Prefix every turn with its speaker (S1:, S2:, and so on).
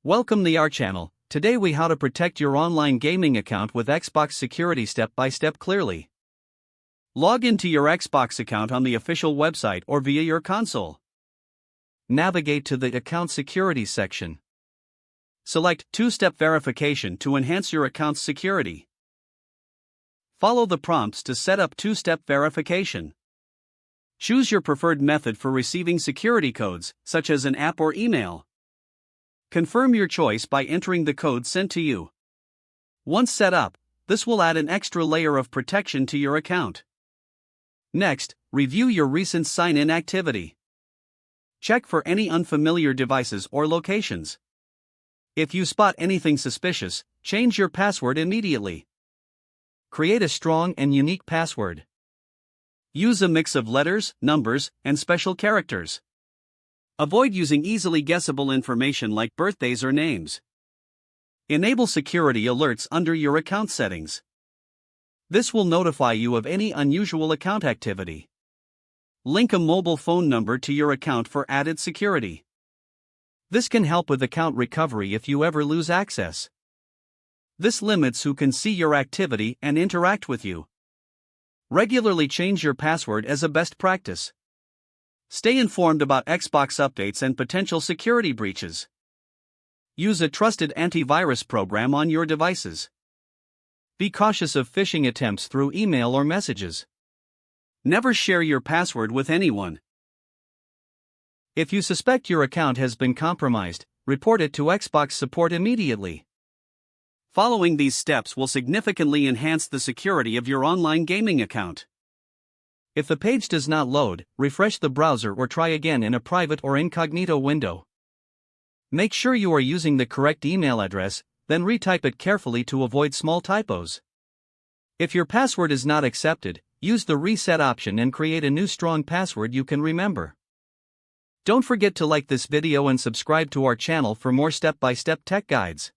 S1: Welcome to our channel. Today we how to protect your online gaming account with Xbox security step by step clearly. Log into your Xbox account on the official website or via your console. Navigate to the account security section. Select two-step verification to enhance your account's security. Follow the prompts to set up two-step verification. Choose your preferred method for receiving security codes, such as an app or email. Confirm your choice by entering the code sent to you. Once set up, this will add an extra layer of protection to your account. Next, review your recent sign-in activity. Check for any unfamiliar devices or locations. If you spot anything suspicious, change your password immediately. Create a strong and unique password. Use a mix of letters, numbers, and special characters. Avoid using easily guessable information like birthdays or names. Enable security alerts under your account settings. This will notify you of any unusual account activity. Link a mobile phone number to your account for added security. This can help with account recovery if you ever lose access. This limits who can see your activity and interact with you. Regularly change your password as a best practice. Stay informed about Xbox updates and potential security breaches. Use a trusted antivirus program on your devices. Be cautious of phishing attempts through email or messages. Never share your password with anyone. If you suspect your account has been compromised, report it to Xbox support immediately. Following these steps will significantly enhance the security of your online gaming account. If the page does not load, refresh the browser or try again in a private or incognito window. Make sure you are using the correct email address, then retype it carefully to avoid small typos. If your password is not accepted, use the reset option and create a new strong password you can remember. Don't forget to like this video and subscribe to our channel for more step-by-step tech guides.